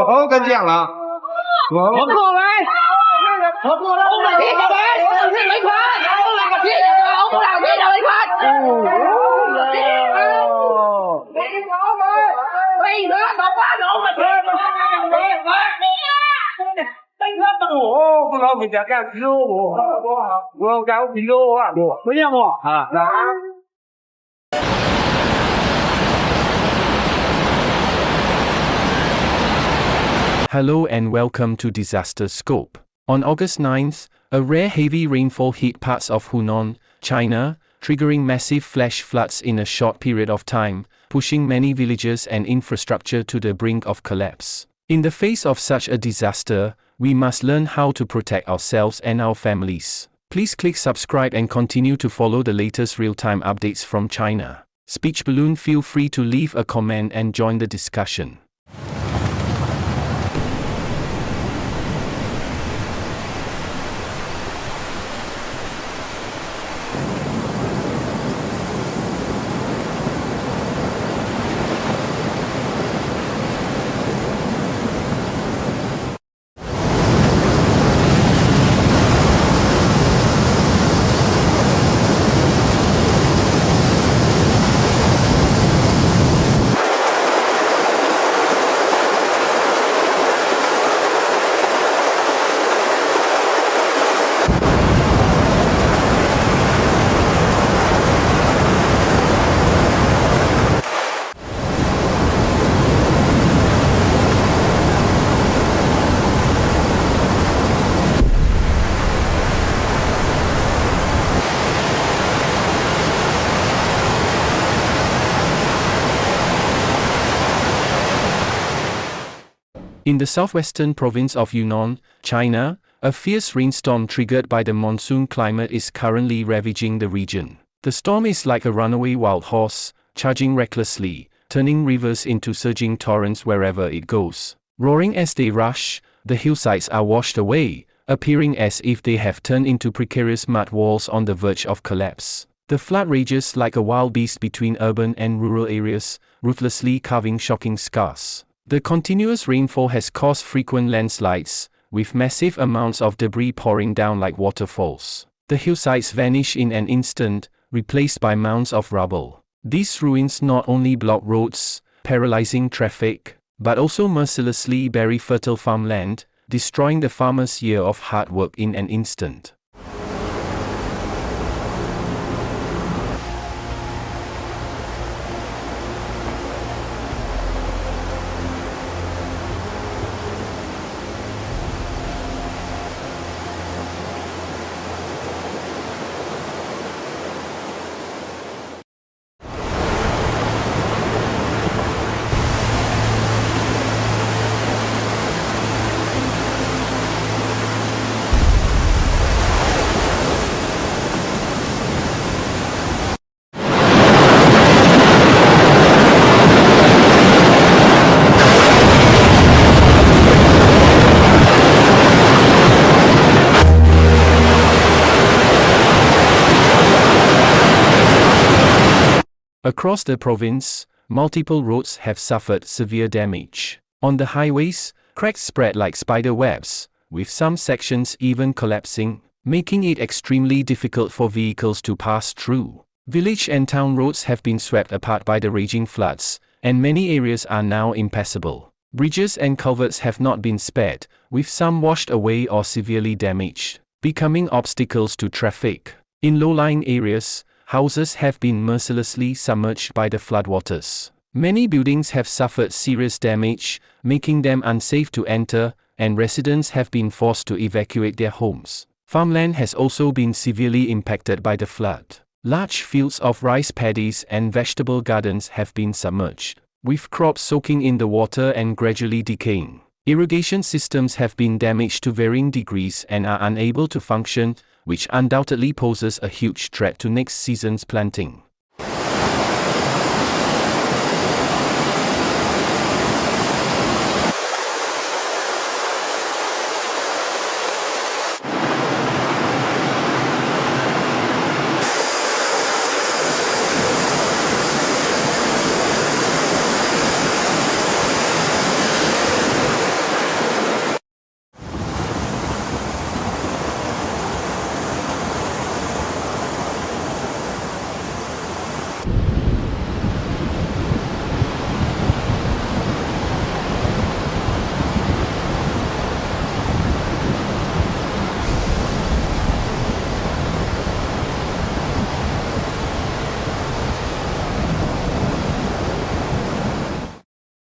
好跟讲了，我合作来，合作来，我们天来，我们天来款，我们个天来，我们天来款。bây giờ nó quá độ mà thôi mà đánh hết tao ngủ con ông mình đã cao kilo con cao kilo à mấy em à đó. Hello and welcome to DisasterScope. On August 9th, a rare heavy rainfall hit parts of Hunan, China, triggering massive flash floods in a short period of time, pushing many villages and infrastructure to the brink of collapse. In the face of such a disaster, we must learn how to protect ourselves and our families. Please click subscribe and continue to follow the latest real-time updates from China. Speech Balloon, feel free to leave a comment and join the discussion. In the southwestern province of Yunnan, China, a fierce rainstorm triggered by the monsoon climate is currently ravaging the region. The storm is like a runaway wild horse, charging recklessly, turning rivers into surging torrents wherever it goes. Roaring as they rush, the hillsides are washed away, appearing as if they have turned into precarious mud walls on the verge of collapse. The flood rages like a wild beast between urban and rural areas, ruthlessly carving shocking scars. The continuous rainfall has caused frequent landslides, with massive amounts of debris pouring down like waterfalls. The hillsides vanish in an instant, replaced by mounds of rubble. These ruins not only block roads, paralyzing traffic, but also mercilessly bury fertile farmland, destroying the farmer's year of hard work in an instant. Across the province, multiple roads have suffered severe damage. On the highways, cracks spread like spider webs, with some sections even collapsing, making it extremely difficult for vehicles to pass through. Village and town roads have been swept apart by the raging floods, and many areas are now impassable. Bridges and culverts have not been spared, with some washed away or severely damaged, becoming obstacles to traffic. In low-lying areas, houses have been mercilessly submerged by the floodwaters. Many buildings have suffered serious damage, making them unsafe to enter, and residents have been forced to evacuate their homes. Farmland has also been severely impacted by the flood. Large fields of rice paddies and vegetable gardens have been submerged, with crops soaking in the water and gradually decaying. Irrigation systems have been damaged to varying degrees and are unable to function, which undoubtedly poses a huge threat to next season's planting.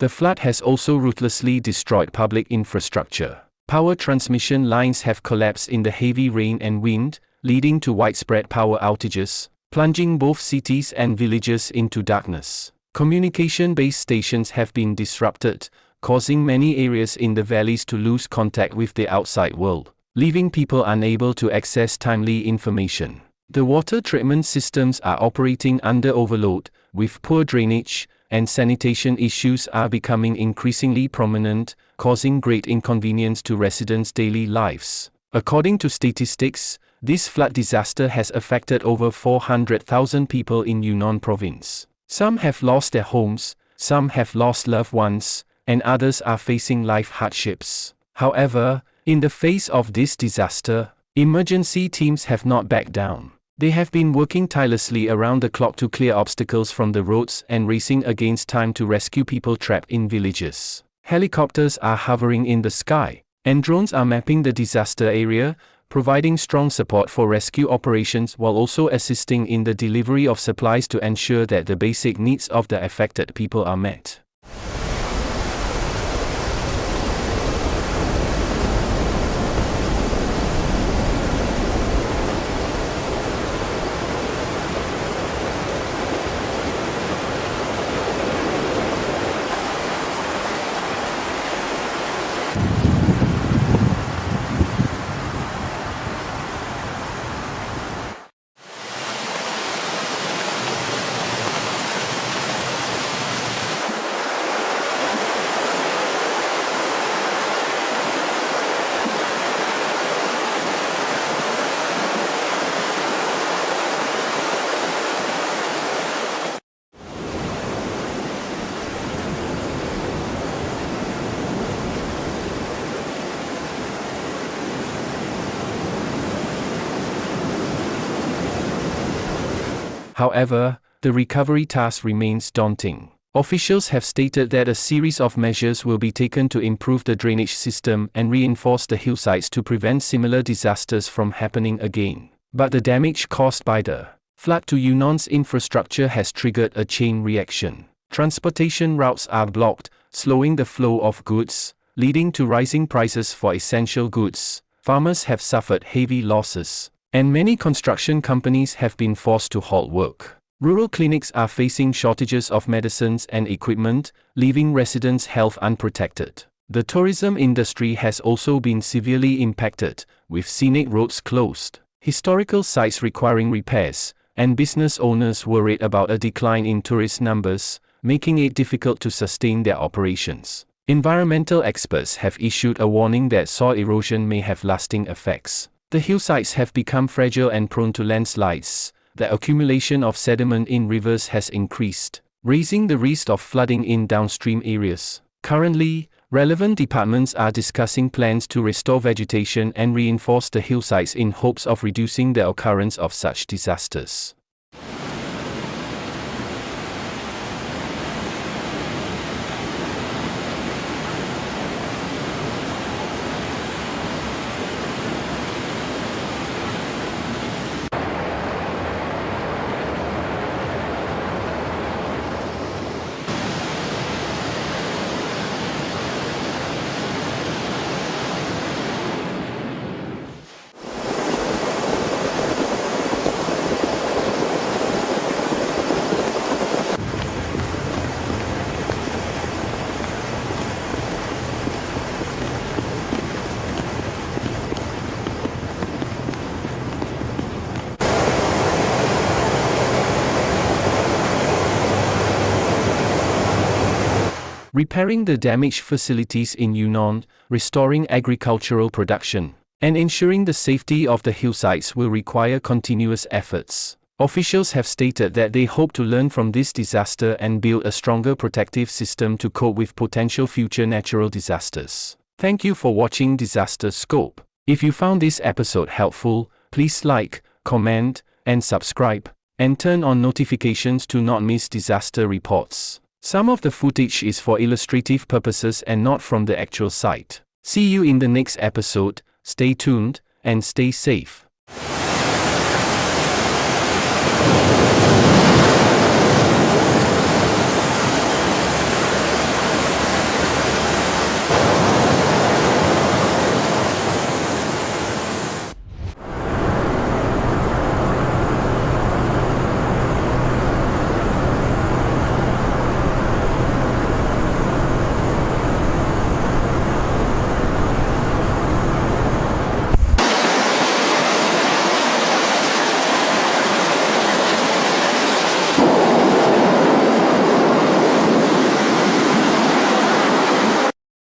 The flood has also ruthlessly destroyed public infrastructure. Power transmission lines have collapsed in the heavy rain and wind, leading to widespread power outages, plunging both cities and villages into darkness. Communication-based stations have been disrupted, causing many areas in the valleys to lose contact with the outside world, leaving people unable to access timely information. The water treatment systems are operating under overload, with poor drainage, and sanitation issues are becoming increasingly prominent, causing great inconvenience to residents' daily lives. According to statistics, this flood disaster has affected over 400,000 people in Yunnan province. Some have lost their homes, some have lost loved ones, and others are facing life hardships. However, in the face of this disaster, emergency teams have not backed down. They have been working tirelessly around the clock to clear obstacles from the roads and racing against time to rescue people trapped in villages. Helicopters are hovering in the sky, and drones are mapping the disaster area, providing strong support for rescue operations while also assisting in the delivery of supplies to ensure that the basic needs of the affected people are met. However, the recovery task remains daunting. Officials have stated that a series of measures will be taken to improve the drainage system and reinforce the hillsides to prevent similar disasters from happening again. But the damage caused by the flood to Yunnan's infrastructure has triggered a chain reaction. Transportation routes are blocked, slowing the flow of goods, leading to rising prices for essential goods. Farmers have suffered heavy losses, and many construction companies have been forced to halt work. Rural clinics are facing shortages of medicines and equipment, leaving residents' health unprotected. The tourism industry has also been severely impacted, with scenic roads closed, historical sites requiring repairs, and business owners worried about a decline in tourist numbers, making it difficult to sustain their operations. Environmental experts have issued a warning that soil erosion may have lasting effects. The hillsides have become fragile and prone to landslides. The accumulation of sediment in rivers has increased, raising the risk of flooding in downstream areas. Currently, relevant departments are discussing plans to restore vegetation and reinforce the hillsides in hopes of reducing the occurrence of such disasters. Repairing the damaged facilities in Yunnan, restoring agricultural production, and ensuring the safety of the hillsides will require continuous efforts. Officials have stated that they hope to learn from this disaster and build a stronger protective system to cope with potential future natural disasters. Thank you for watching DisasterScope. If you found this episode helpful, please like, comment, and subscribe, and turn on notifications to not miss disaster reports. Some of the footage is for illustrative purposes and not from the actual site. See you in the next episode. Stay tuned, and stay safe.